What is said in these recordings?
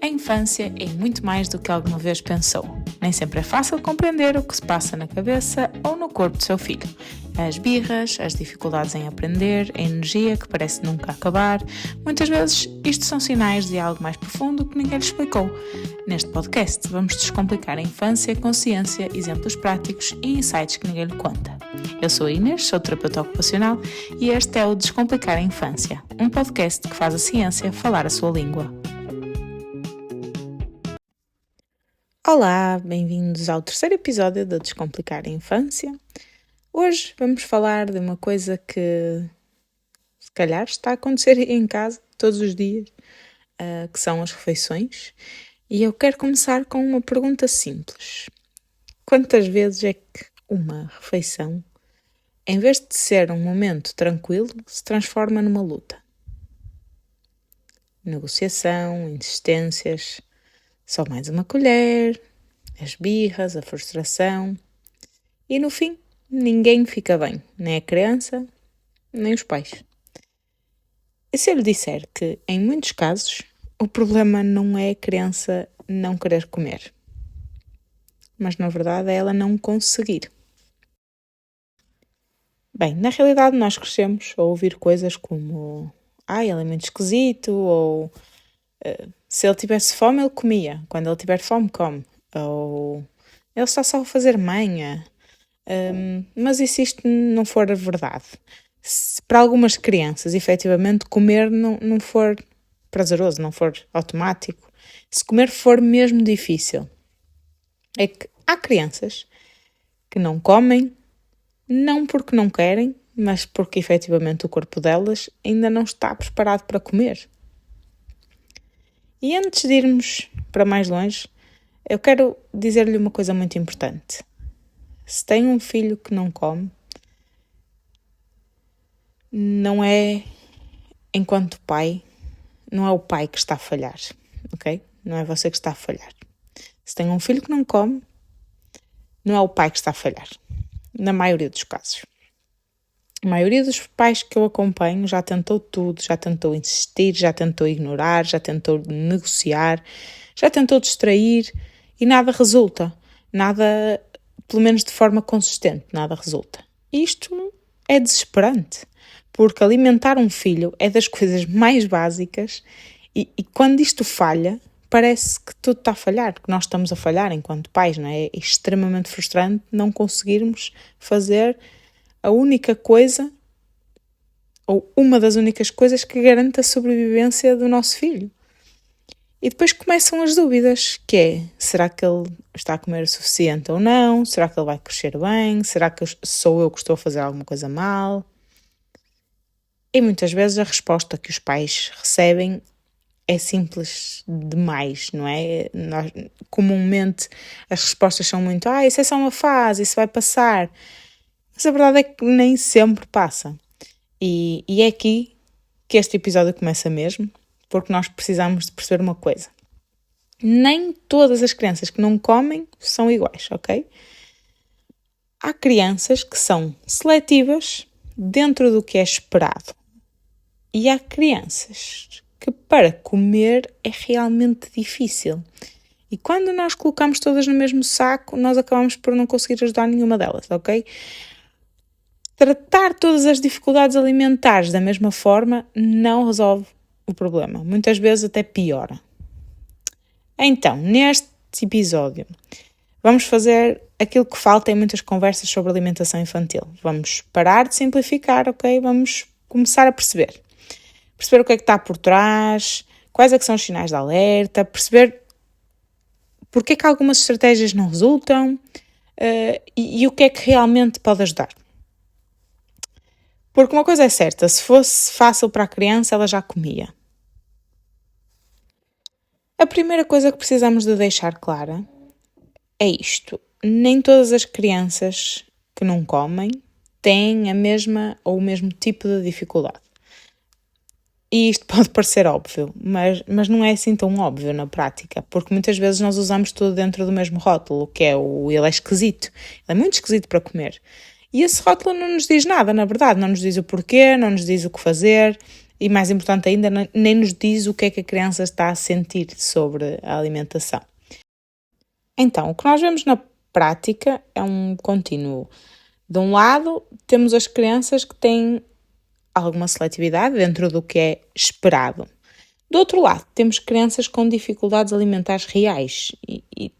A infância é muito mais do que alguma vez pensou. Nem sempre é fácil compreender o que se passa na cabeça ou no corpo do seu filho. As birras, as dificuldades em aprender, a energia que parece nunca acabar. Muitas vezes isto são sinais de algo mais profundo que ninguém lhe explicou. Neste podcast vamos descomplicar a infância com ciência, exemplos práticos e insights que ninguém lhe conta. Eu sou a Inês, sou terapeuta ocupacional e este é o Descomplicar a Infância, um podcast que faz a ciência falar a sua língua. Olá, bem-vindos ao terceiro episódio de Descomplicar a Infância. Hoje vamos falar de uma coisa que se calhar está a acontecer em casa todos os dias, que são as refeições. E eu quero começar com uma pergunta simples. Quantas vezes é que uma refeição, em vez de ser um momento tranquilo, se transforma numa luta? Negociação, insistências, só mais uma colher, as birras, a frustração. E no fim, ninguém fica bem, nem a criança, nem os pais. E se eu lhe disser que, em muitos casos, o problema não é a criança não querer comer, mas na verdade é ela não conseguir. Bem, na realidade nós crescemos a ouvir coisas como ele é muito esquisito, ou se ele tivesse fome ele comia, quando ele tiver fome come, ou ele está só a fazer manha. Mas e se isto não for a verdade? Se para algumas crianças, efetivamente, comer não for prazeroso, não for automático, se comer for mesmo difícil, é que há crianças que não comem, não porque não querem, mas porque efetivamente o corpo delas ainda não está preparado para comer. E antes de irmos para mais longe, eu quero dizer-lhe uma coisa muito importante. Se tem um filho que não come, não é, enquanto pai, não é o pai que está a falhar, ok? Não é você que está a falhar. Se tem um filho que não come, não é o pai que está a falhar, na maioria dos casos. A maioria dos pais que eu acompanho já tentou tudo, já tentou insistir, já tentou ignorar, já tentou negociar, já tentou distrair e nada resulta. Nada, pelo menos de forma consistente, nada resulta. Isto é desesperante, porque alimentar um filho é das coisas mais básicas e quando isto falha, parece que tudo está a falhar, que nós estamos a falhar enquanto pais, não é? É extremamente frustrante não conseguirmos fazer a única coisa, ou uma das únicas coisas que garante a sobrevivência do nosso filho. E depois começam as dúvidas, que é, será que ele está a comer o suficiente ou não? Será que ele vai crescer bem? Será que sou eu que estou a fazer alguma coisa mal? E muitas vezes a resposta que os pais recebem é simples demais, não é? Comumente as respostas são muito, isso é só uma fase, isso vai passar. Mas a verdade é que nem sempre passa. E é aqui que este episódio começa mesmo, porque nós precisamos de perceber uma coisa. Nem todas as crianças que não comem são iguais, ok? Há crianças que são seletivas dentro do que é esperado. E há crianças que para comer é realmente difícil. E quando nós colocamos todas no mesmo saco, nós acabamos por não conseguir ajudar nenhuma delas, ok? Tratar todas as dificuldades alimentares da mesma forma não resolve o problema. Muitas vezes até piora. Então, neste episódio, vamos fazer aquilo que falta em muitas conversas sobre alimentação infantil. Vamos parar de simplificar, ok? Vamos começar a perceber. Perceber o que é que está por trás, quais é que são os sinais de alerta, perceber porque é que algumas estratégias não resultam e o que é que realmente pode ajudar. Porque uma coisa é certa, se fosse fácil para a criança, ela já comia. A primeira coisa que precisamos de deixar clara é isto. Nem todas as crianças que não comem têm a mesma ou o mesmo tipo de dificuldade. E isto pode parecer óbvio, mas não é assim tão óbvio na prática, porque muitas vezes nós usamos tudo dentro do mesmo rótulo, que é ele é esquisito, ele é muito esquisito para comer. E esse rótulo não nos diz nada, na verdade, não nos diz o porquê, não nos diz o que fazer, e mais importante ainda, nem nos diz o que é que a criança está a sentir sobre a alimentação. Então, o que nós vemos na prática é um contínuo. De um lado, temos as crianças que têm alguma seletividade dentro do que é esperado. Do outro lado, temos crianças com dificuldades alimentares reais e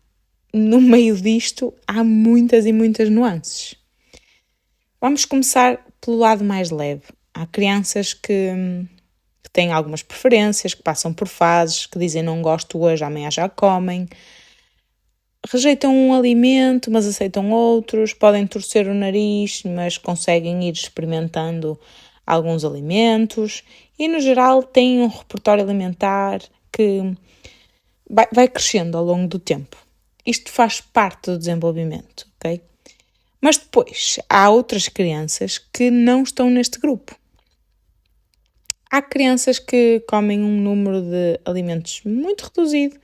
no meio disto há muitas e muitas nuances. Vamos começar pelo lado mais leve. Há crianças que têm algumas preferências, que passam por fases, que dizem não gosto hoje, amanhã já comem. Rejeitam um alimento, mas aceitam outros. Podem torcer o nariz, mas conseguem ir experimentando alguns alimentos. E, no geral, têm um repertório alimentar que vai crescendo ao longo do tempo. Isto faz parte do desenvolvimento, ok? Mas depois, há outras crianças que não estão neste grupo. Há crianças que comem um número de alimentos muito reduzido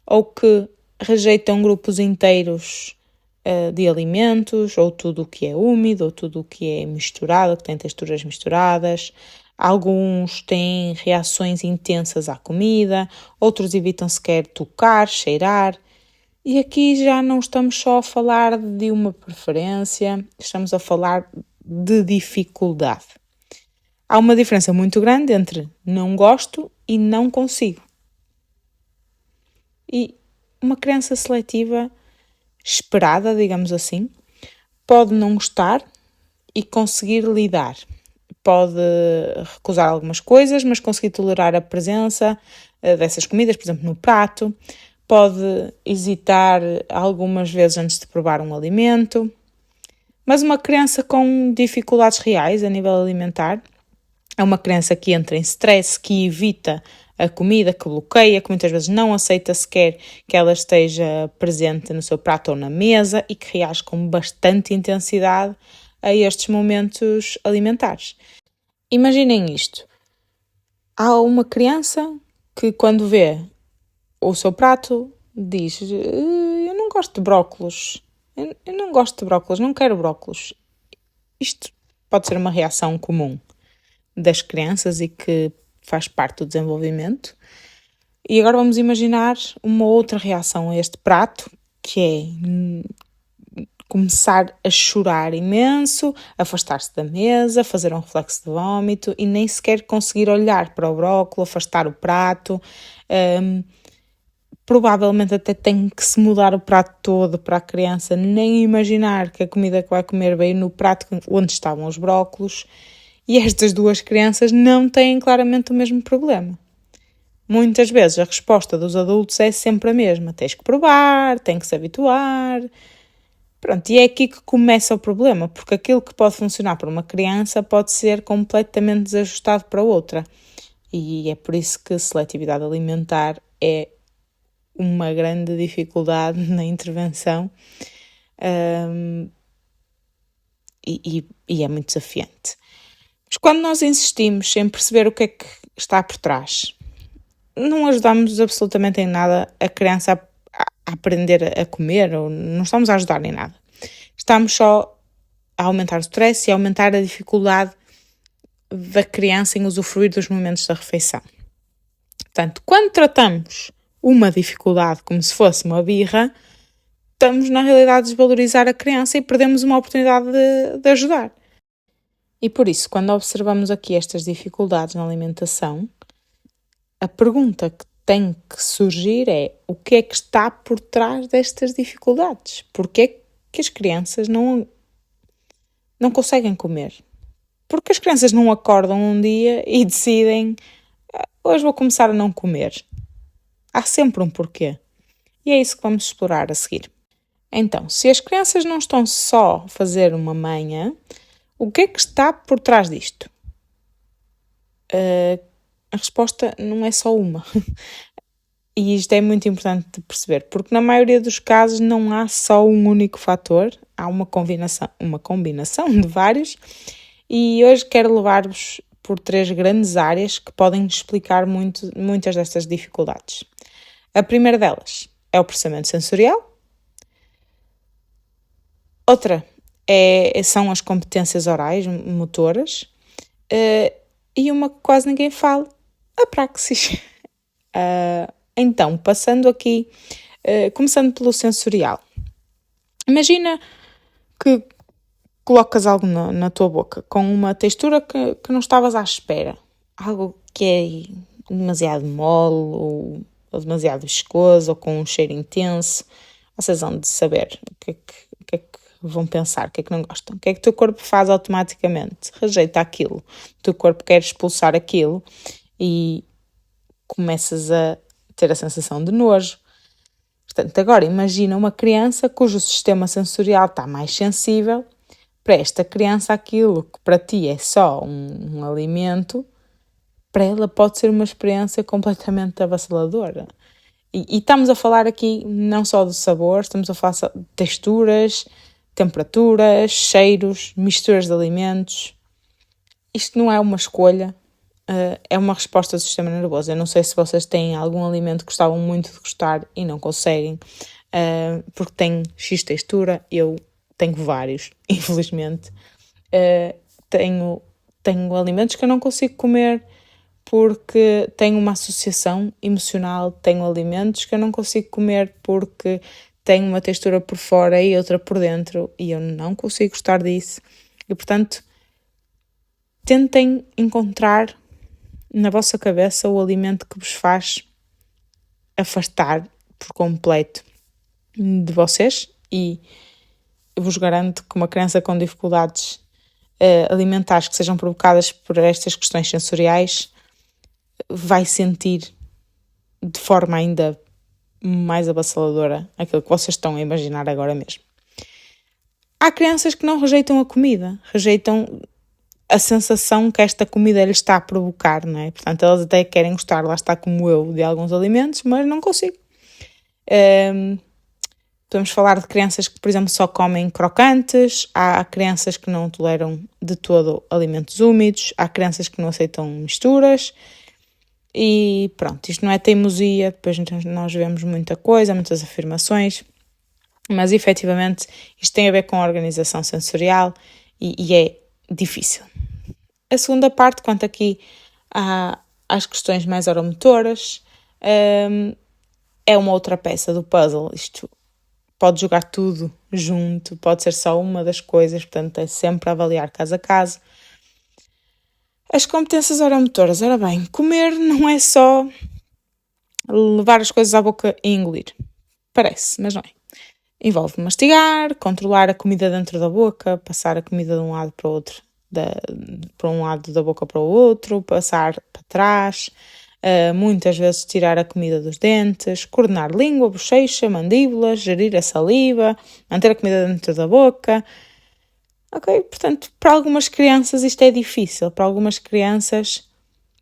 ou que rejeitam grupos inteiros de alimentos, ou tudo o que é úmido, ou tudo o que é misturado, que tem texturas misturadas. Alguns têm reações intensas à comida, outros evitam sequer tocar, cheirar. E aqui já não estamos só a falar de uma preferência, estamos a falar de dificuldade. Há uma diferença muito grande entre não gosto e não consigo. E uma criança seletiva esperada, digamos assim, pode não gostar e conseguir lidar. Pode recusar algumas coisas, mas conseguir tolerar a presença dessas comidas, por exemplo, no prato. Pode hesitar algumas vezes antes de provar um alimento. Mas uma criança com dificuldades reais a nível alimentar é uma criança que entra em stress, que evita a comida, que bloqueia, que muitas vezes não aceita sequer que ela esteja presente no seu prato ou na mesa e que reage com bastante intensidade a estes momentos alimentares. Imaginem isto. Há uma criança que quando vê o seu prato diz: eu não gosto de brócolos, eu não gosto de brócolos, não quero brócolos. Isto pode ser uma reação comum das crianças e que faz parte do desenvolvimento. E agora vamos imaginar uma outra reação a este prato, que é começar a chorar imenso, afastar-se da mesa, fazer um reflexo de vómito e nem sequer conseguir olhar para o brócolis, afastar o prato. Provavelmente até tem que se mudar o prato todo para a criança nem imaginar que a comida que vai comer veio no prato onde estavam os brócolos. E estas duas crianças não têm claramente o mesmo problema. Muitas vezes a resposta dos adultos é sempre a mesma. Tens que provar, tem que se habituar. Pronto, e é aqui que começa o problema, porque aquilo que pode funcionar para uma criança pode ser completamente desajustado para outra. E é por isso que a seletividade alimentar é uma grande dificuldade na intervenção e é muito desafiante. Mas quando nós insistimos em perceber o que é que está por trás, não ajudamos absolutamente em nada a criança a aprender a comer, ou não estamos a ajudar em nada. Estamos só a aumentar o stress e a aumentar a dificuldade da criança em usufruir dos momentos da refeição. Portanto, quando tratamos uma dificuldade como se fosse uma birra, estamos na realidade a desvalorizar a criança e perdemos uma oportunidade de ajudar. E por isso, quando observamos aqui estas dificuldades na alimentação, a pergunta que tem que surgir é: o que é que está por trás destas dificuldades? Porquê é que as crianças não conseguem comer? Porque as crianças não acordam um dia e decidem: hoje vou começar a não comer. Há sempre um porquê. E é isso que vamos explorar a seguir. Então, se as crianças não estão só a fazer uma manha, o que é que está por trás disto? A resposta não é só uma. E isto é muito importante de perceber, porque na maioria dos casos não há só um único fator, há uma combinação de vários, e hoje quero levar-vos por 3 grandes áreas que podem explicar muitas destas dificuldades. A primeira delas é o processamento sensorial. Outra são as competências orais, motoras. e uma que quase ninguém fala, a praxis. Então, passando aqui, começando pelo sensorial. Imagina que colocas algo na tua boca com uma textura que não estavas à espera. Algo que é demasiado mole ou demasiado viscoso ou com um cheiro intenso. Vocês vão de saber o que é que vão pensar, o que é que não gostam. O que é que o teu corpo faz automaticamente? Rejeita aquilo. O teu corpo quer expulsar aquilo e começas a ter a sensação de nojo. Portanto, agora imagina uma criança cujo sistema sensorial está mais sensível. Para esta criança, aquilo que para ti é só um alimento, para ela pode ser uma experiência completamente avassaladora. E estamos a falar aqui não só de sabor, estamos a falar de texturas, temperaturas, cheiros, misturas de alimentos. Isto não é uma escolha, é uma resposta do sistema nervoso. Eu não sei se vocês têm algum alimento que gostavam muito de gostar e não conseguem, porque tem X textura. Eu tenho vários, infelizmente. Tenho alimentos que eu não consigo comer porque tenho uma associação emocional. Tenho alimentos que eu não consigo comer porque tenho uma textura por fora e outra por dentro e eu não consigo gostar disso. E, portanto, tentem encontrar na vossa cabeça o alimento que vos faz afastar por completo de vocês, e eu vos garanto que uma criança com dificuldades alimentares que sejam provocadas por estas questões sensoriais vai sentir de forma ainda mais avassaladora aquilo que vocês estão a imaginar agora mesmo. Há crianças que não rejeitam a comida, rejeitam a sensação que esta comida lhes está a provocar, não é? Portanto, elas até querem gostar, lá está, como eu, de alguns alimentos, mas não consigo. Podemos falar de crianças que, por exemplo, só comem crocantes, há crianças que não toleram de todo alimentos úmidos, há crianças que não aceitam misturas e pronto, isto não é teimosia, depois nós vemos muita coisa, muitas afirmações, mas efetivamente isto tem a ver com a organização sensorial e é difícil. A segunda parte, quanto aqui às questões mais oromotoras, é uma outra peça do puzzle. Isto pode jogar tudo junto, pode ser só uma das coisas, portanto é sempre a avaliar caso a caso. As competências oromotoras, ora bem, comer não é só levar as coisas à boca e engolir. Parece, mas não é. Envolve mastigar, controlar a comida dentro da boca, passar a comida de um lado para o outro, para um lado da boca para o outro, passar para trás, muitas vezes tirar a comida dos dentes, coordenar língua, bochecha, mandíbula, gerir a saliva, manter a comida dentro da boca. Ok? Portanto, para algumas crianças isto é difícil, para algumas crianças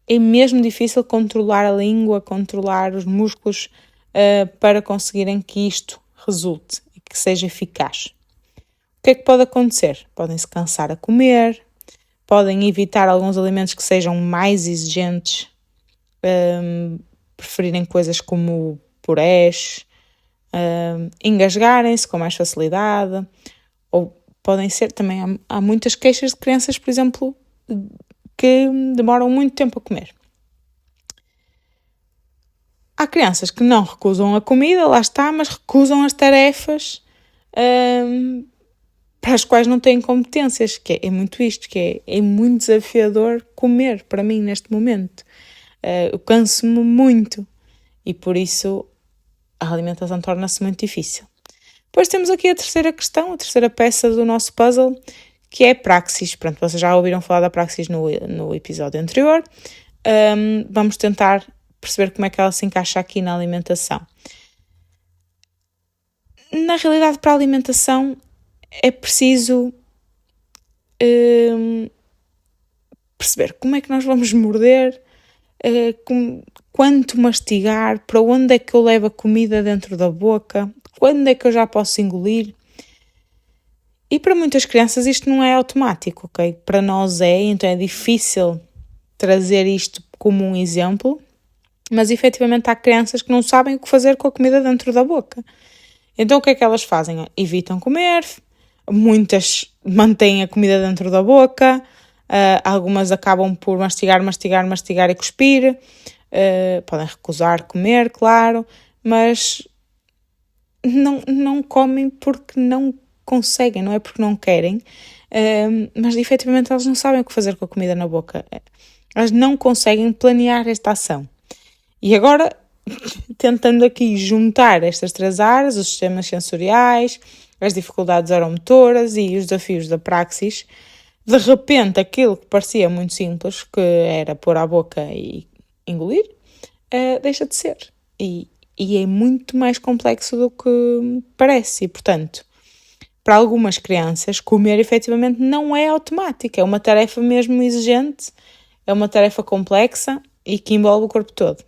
é mesmo difícil controlar a língua, controlar os músculos para conseguirem que isto resulte e que seja eficaz. O que é que pode acontecer? Podem se cansar a comer, podem evitar alguns alimentos que sejam mais exigentes, preferirem coisas como purés, engasgarem-se com mais facilidade, ou podem ser também, há muitas queixas de crianças, por exemplo, que demoram muito tempo a comer. Há crianças que não recusam a comida, lá está, mas recusam as tarefas para as quais não têm competências, que é muito isto, que é muito desafiador comer para mim neste momento. Eu canso-me muito e por isso a alimentação torna-se muito difícil. Depois temos aqui a terceira questão, a terceira peça do nosso puzzle, que é a praxis. Pronto, vocês já ouviram falar da praxis no episódio anterior. Vamos tentar perceber como é que ela se encaixa aqui na alimentação. Na realidade, para a alimentação é preciso perceber como é que nós vamos morder, quanto mastigar, para onde é que eu levo a comida dentro da boca, quando é que eu já posso engolir. E para muitas crianças isto não é automático, ok? Para nós então é difícil trazer isto como um exemplo, mas efetivamente há crianças que não sabem o que fazer com a comida dentro da boca. Então o que é que elas fazem? Evitam comer, muitas mantêm a comida dentro da boca, Algumas acabam por mastigar e cuspir. Podem recusar comer, claro, mas não comem porque não conseguem, não é porque não querem, mas efetivamente elas não sabem o que fazer com a comida na boca. Elas não conseguem planear esta ação. E agora, tentando aqui juntar estas 3 áreas, os sistemas sensoriais, as dificuldades oromotoras e os desafios da praxis, de repente aquilo que parecia muito simples, que era pôr à boca e engolir, deixa de ser. E é muito mais complexo do que parece. E, portanto, para algumas crianças, comer efetivamente não é automático. É uma tarefa mesmo exigente, é uma tarefa complexa e que envolve o corpo todo.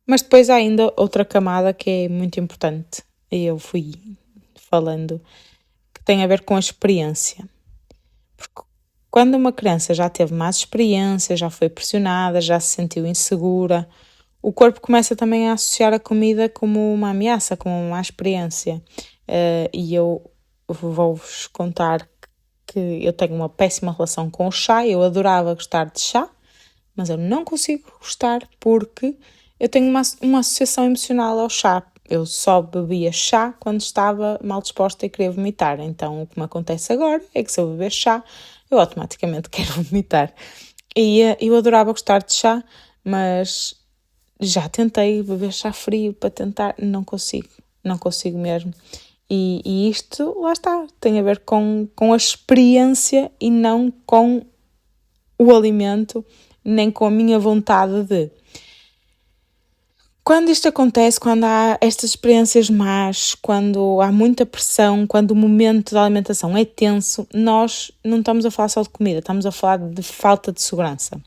Mas depois há ainda outra camada que é muito importante. E eu fui falando, que tem a ver com a experiência. Porque quando uma criança já teve mais experiência, já foi pressionada, já se sentiu insegura, o corpo começa também a associar a comida como uma ameaça, como uma experiência. E eu vou-vos contar que eu tenho uma péssima relação com o chá. Eu adorava gostar de chá, mas eu não consigo gostar porque eu tenho uma associação emocional ao chá. Eu só bebia chá quando estava mal disposta e queria vomitar. Então o que me acontece agora é que se eu beber chá, eu automaticamente quero vomitar. E eu adorava gostar de chá, mas já tentei beber chá frio para tentar, não consigo mesmo. E isto, lá está, tem a ver com a experiência e não com o alimento, nem com a minha vontade de. Quando isto acontece, quando há estas experiências más, quando há muita pressão, quando o momento da alimentação é tenso, nós não estamos a falar só de comida, estamos a falar de falta de segurança.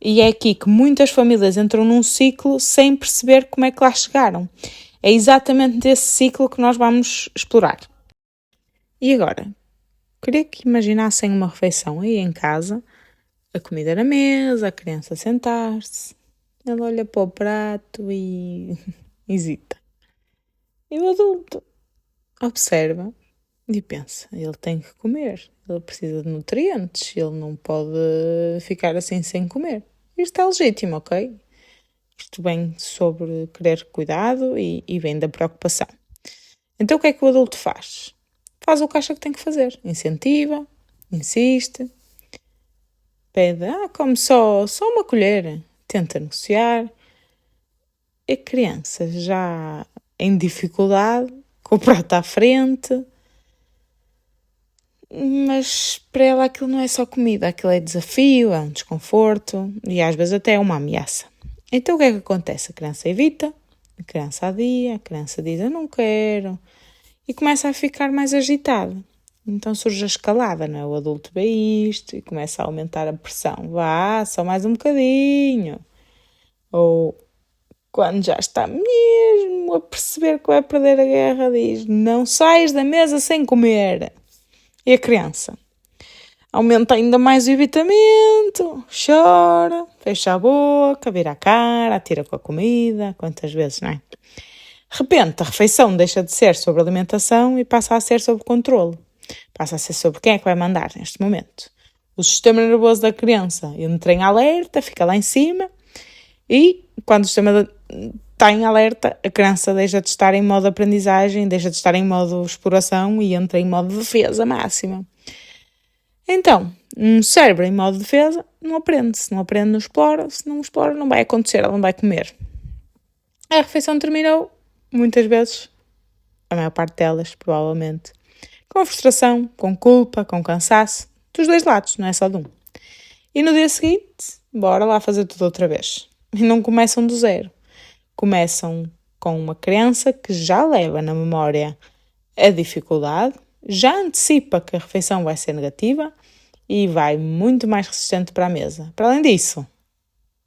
E é aqui que muitas famílias entram num ciclo sem perceber como é que lá chegaram. É exatamente desse ciclo que nós vamos explorar. E agora, queria que imaginassem uma refeição aí em casa, a comida na mesa, a criança a sentar-se, ela olha para o prato e hesita. E o adulto observa e pensa, ele tem que comer, ele precisa de nutrientes, ele não pode ficar assim sem comer. Isto é legítimo, ok? Isto vem sobre querer cuidado e vem da preocupação. Então o que é que o adulto faz? Faz o que acha que tem que fazer. Incentiva, insiste, pede, come só uma colher, tenta negociar. A criança já em dificuldade, com o prato à frente, mas para ela aquilo não é só comida, aquilo é desafio, é um desconforto e às vezes até é uma ameaça. Então o que é que acontece? A criança evita, a criança adia, a criança diz eu não quero e começa a ficar mais agitada. Então surge a escalada, não é? O adulto vê isto e começa a aumentar a pressão. Vá, só mais um bocadinho. Ou quando já está mesmo a perceber que vai perder a guerra, diz não saias da mesa sem comer. E a criança aumenta ainda mais o evitamento, chora, fecha a boca, vira a cara, atira com a comida, quantas vezes, não é? De repente, a refeição deixa de ser sobre alimentação e passa a ser sobre controle. Passa a ser sobre quem é que vai mandar neste momento. O sistema nervoso da criança entra em alerta, fica lá em cima e quando o sistema está em alerta, a criança deixa de estar em modo aprendizagem, deixa de estar em modo exploração e entra em modo defesa máxima. Então, um cérebro em modo defesa não aprende. Se não aprende, não explora. Se não explora, não vai acontecer, ela não vai comer. A refeição terminou, muitas vezes, a maior parte delas, provavelmente, com frustração, com culpa, com cansaço, dos dois lados, não é só de um. E no dia seguinte, bora lá fazer tudo outra vez. E não começam do zero. Começam com uma criança que já leva na memória a dificuldade, já antecipa que a refeição vai ser negativa e vai muito mais resistente para a mesa. Para além disso,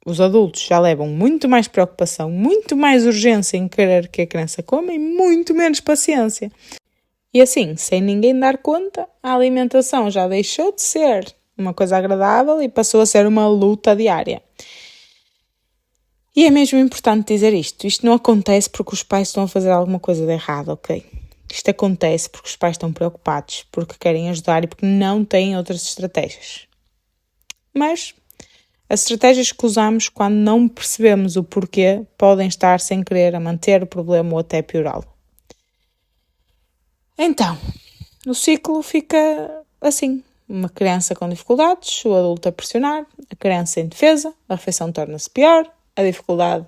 os adultos já levam muito mais preocupação, muito mais urgência em querer que a criança coma e muito menos paciência. E assim, sem ninguém dar conta, a alimentação já deixou de ser uma coisa agradável e passou a ser uma luta diária. E é mesmo importante dizer isto. Isto não acontece porque os pais estão a fazer alguma coisa de errado, ok? Isto acontece porque os pais estão preocupados, porque querem ajudar e porque não têm outras estratégias. Mas as estratégias que usamos quando não percebemos o porquê podem estar sem querer a manter o problema ou até piorá-lo. Então, o ciclo fica assim. Uma criança com dificuldades, o adulto a pressionar, a criança em defesa, a refeição torna-se pior, a dificuldade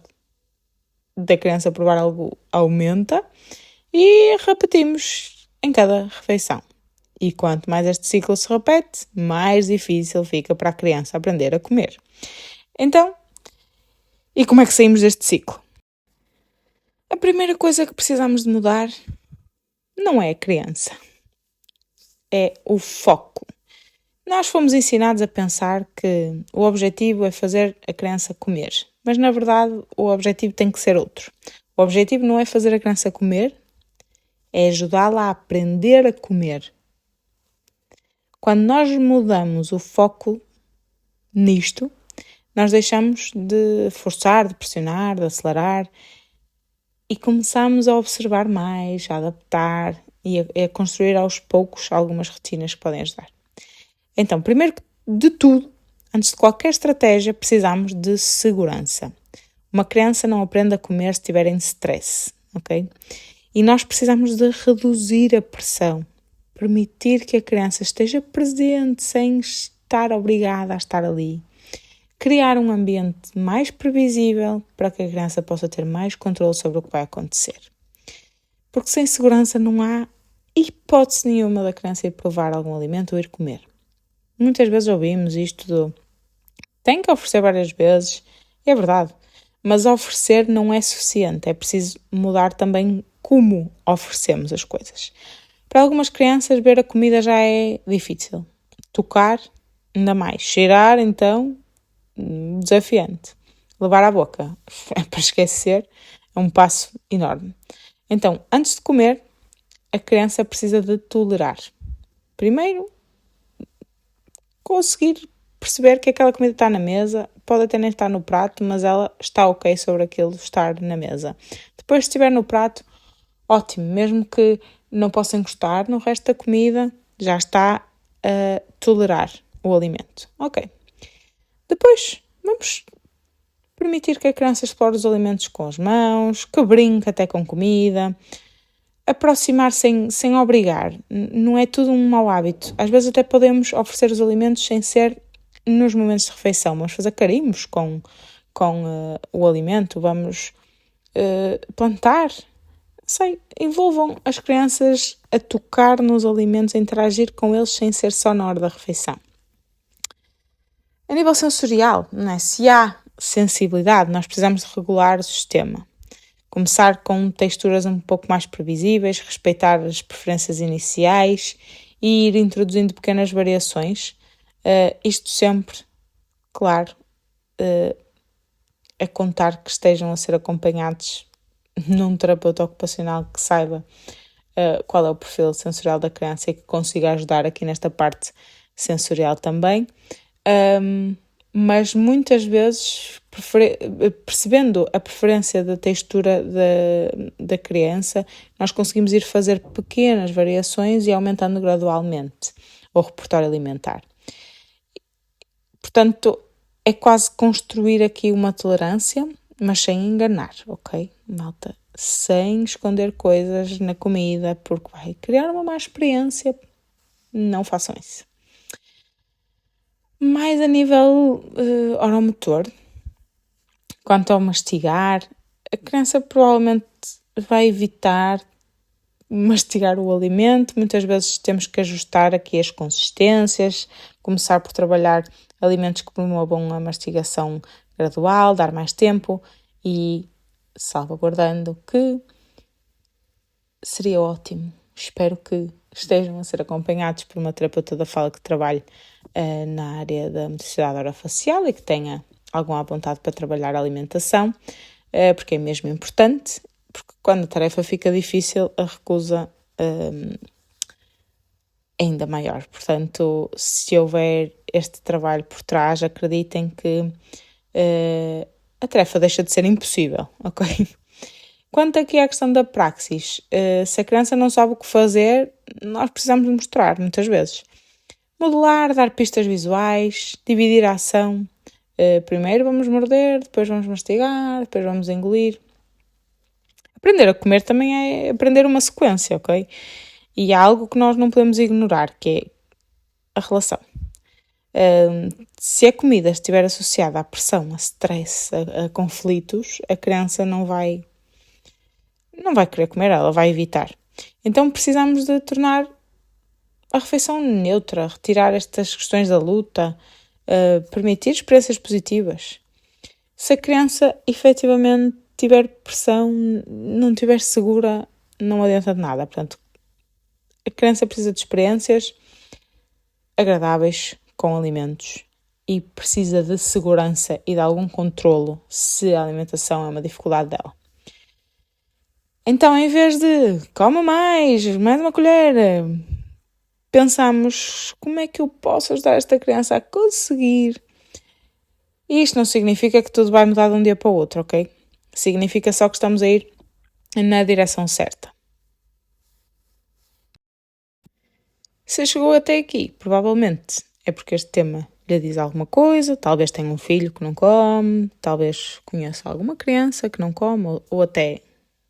da criança a provar algo aumenta e repetimos em cada refeição. E quanto mais este ciclo se repete, mais difícil fica para a criança aprender a comer. Então, e como é que saímos deste ciclo? A primeira coisa que precisamos de mudar não é a criança, é o foco. Nós fomos ensinados a pensar que o objetivo é fazer a criança comer, mas na verdade o objetivo tem que ser outro. O objetivo não é fazer a criança comer, é ajudá-la a aprender a comer. Quando nós mudamos o foco nisto, nós deixamos de forçar, de pressionar, de acelerar e começamos a observar mais, a adaptar e a construir aos poucos algumas rotinas que podem ajudar. Então, primeiro de tudo, antes de qualquer estratégia, precisamos de segurança. Uma criança não aprende a comer se estiver em stress, ok? E nós precisamos de reduzir a pressão, permitir que a criança esteja presente sem estar obrigada a estar ali. Criar um ambiente mais previsível para que a criança possa ter mais controle sobre o que vai acontecer. Porque sem segurança não há hipótese nenhuma da criança ir provar algum alimento ou ir comer. Muitas vezes ouvimos isto do tem que oferecer várias vezes, é verdade, mas oferecer não é suficiente, é preciso mudar também como oferecemos as coisas. Para algumas crianças ver a comida já é difícil, tocar ainda mais, cheirar então desafiante, levar à boca para esquecer é um passo enorme. Então, antes de comer, a criança precisa de tolerar. Primeiro, conseguir perceber que aquela comida está na mesa, pode até nem estar no prato, mas ela está ok sobre aquilo estar na mesa. Depois, se estiver no prato, ótimo, mesmo que não possa encostar no resto da comida, já está a tolerar o alimento. Ok. Depois, vamos permitir que a criança explore os alimentos com as mãos, que brinque até com comida, aproximar sem obrigar, não é tudo um mau hábito. Às vezes até podemos oferecer os alimentos sem ser nos momentos de refeição, vamos fazer carinhos com o alimento, vamos plantar, envolvam as crianças a tocar nos alimentos, a interagir com eles sem ser só na hora da refeição. A nível sensorial, não é? Se há sensibilidade, nós precisamos de regular o sistema. Começar com texturas um pouco mais previsíveis, respeitar as preferências iniciais e ir introduzindo pequenas variações. Isto sempre, claro, a contar que estejam a ser acompanhados num terapeuta ocupacional que saiba qual é o perfil sensorial da criança e que consiga ajudar aqui nesta parte sensorial também. Mas muitas vezes, percebendo a preferência da textura da criança, nós conseguimos ir fazer pequenas variações e aumentando gradualmente o repertório alimentar. Portanto, é quase construir aqui uma tolerância, mas sem enganar, ok? Malta, sem esconder coisas na comida, porque vai criar uma má experiência. Não façam isso. Mais a nível oromotor, quanto ao mastigar, a criança provavelmente vai evitar mastigar o alimento. Muitas vezes temos que ajustar aqui as consistências, começar por trabalhar alimentos que promovam a mastigação gradual, dar mais tempo e salvaguardando que seria ótimo. Espero que estejam a ser acompanhados por uma terapeuta da fala que trabalhe na área da motricidade orofacial e que tenha alguma vontade para trabalhar a alimentação, porque é mesmo importante, porque quando a tarefa fica difícil, a recusa é ainda maior. Portanto, se houver este trabalho por trás, acreditem que a tarefa deixa de ser impossível, ok? Quanto aqui à questão da praxis, se a criança não sabe o que fazer, nós precisamos mostrar, muitas vezes. Modelar, dar pistas visuais, dividir a ação. Primeiro vamos morder, depois vamos mastigar, depois vamos engolir. Aprender a comer também é aprender uma sequência, ok? E há algo que nós não podemos ignorar, que é a relação. Se a comida estiver associada à pressão, a stress, a conflitos, a criança não vai querer comer, ela vai evitar. Então precisamos de tornar a refeição neutra, retirar estas questões da luta, permitir experiências positivas. Se a criança efetivamente tiver pressão, não estiver segura, não adianta de nada. Portanto, a criança precisa de experiências agradáveis com alimentos e precisa de segurança e de algum controlo se a alimentação é uma dificuldade dela. Então, em vez de coma mais uma colher, pensamos como é que eu posso ajudar esta criança a conseguir. E isto não significa que tudo vai mudar de um dia para o outro, ok? Significa só que estamos a ir na direção certa. Se chegou até aqui, provavelmente é porque este tema lhe diz alguma coisa, talvez tenha um filho que não come, talvez conheça alguma criança que não come, ou até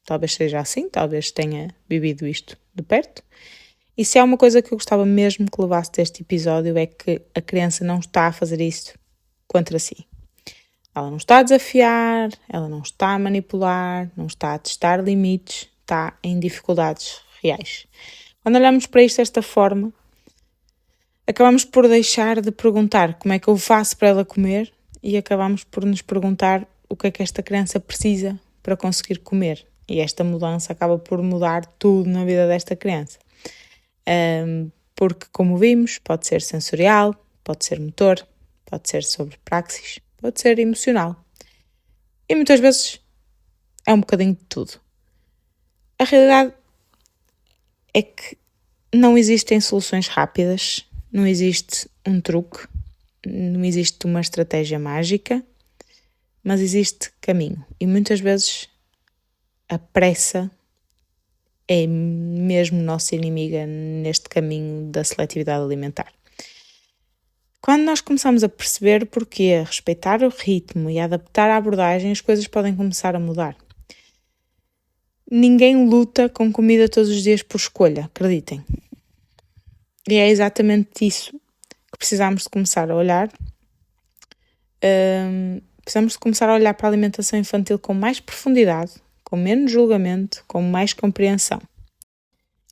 talvez seja assim, talvez tenha vivido isto de perto. E se há uma coisa que eu gostava mesmo que levasse deste episódio é que a criança não está a fazer isto contra si. Ela não está a desafiar, ela não está a manipular, não está a testar limites, está em dificuldades reais. Quando olhamos para isto desta forma, acabamos por deixar de perguntar como é que eu faço para ela comer e acabamos por nos perguntar o que é que esta criança precisa para conseguir comer. E esta mudança acaba por mudar tudo na vida desta criança. Porque, como vimos, pode ser sensorial, pode ser motor, pode ser sobre praxis, pode ser emocional. E muitas vezes é um bocadinho de tudo. A realidade é que não existem soluções rápidas, não existe um truque, não existe uma estratégia mágica, mas existe caminho. E muitas vezes a pressa é mesmo nossa inimiga neste caminho da seletividade alimentar. Quando nós começamos a perceber porquê, a respeitar o ritmo e a adaptar a abordagem, as coisas podem começar a mudar. Ninguém luta com comida todos os dias por escolha, acreditem. E é exatamente isso que precisamos de começar a olhar. Precisamos de começar a olhar para a alimentação infantil com mais profundidade, com menos julgamento, com mais compreensão.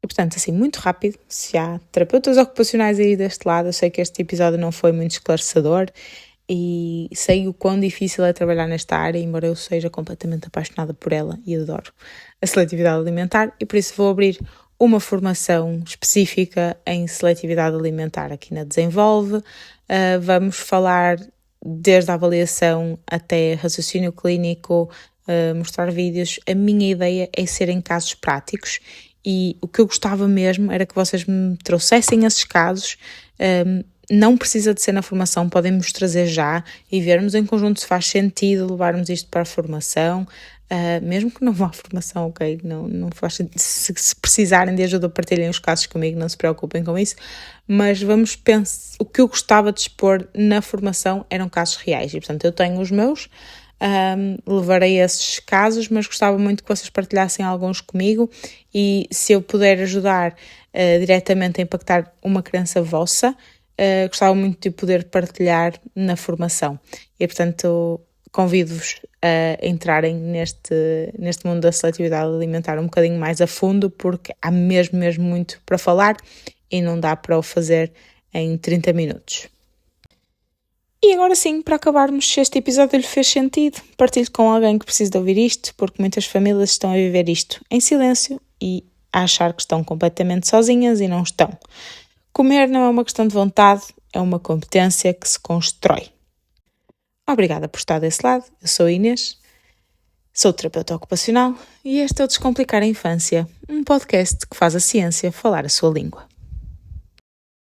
E, portanto, assim, muito rápido, se há terapeutas ocupacionais aí deste lado, eu sei que este episódio não foi muito esclarecedor e sei o quão difícil é trabalhar nesta área, embora eu seja completamente apaixonada por ela e adoro a seletividade alimentar, e por isso vou abrir uma formação específica em seletividade alimentar aqui na Desenvolve. Vamos falar desde a avaliação até raciocínio clínico, mostrar vídeos. A minha ideia é serem casos práticos e o que eu gostava mesmo era que vocês me trouxessem esses casos. Não precisa de ser na formação, podem nos trazer já e vermos em conjunto se faz sentido levarmos isto para a formação, mesmo que não vá à formação, ok? Não faz sentido. Se precisarem de ajuda, partilhem os casos comigo, não se preocupem com isso, mas vamos pensar, o que eu gostava de expor na formação eram casos reais e, portanto, eu tenho os meus, levarei esses casos, mas gostava muito que vocês partilhassem alguns comigo e se eu puder ajudar diretamente a impactar uma criança vossa, gostava muito de poder partilhar na formação e, portanto, convido-vos a entrarem neste mundo da seletividade alimentar um bocadinho mais a fundo, porque há mesmo muito para falar e não dá para o fazer em 30 minutos. E agora sim, para acabarmos, se este episódio lhe fez sentido, partilhe com alguém que precisa de ouvir isto, porque muitas famílias estão a viver isto em silêncio e a achar que estão completamente sozinhas e não estão. Comer não é uma questão de vontade, é uma competência que se constrói. Obrigada por estar desse lado, eu sou a Inês, sou terapeuta ocupacional e este é o Descomplicar a Infância, um podcast que faz a ciência falar a sua língua.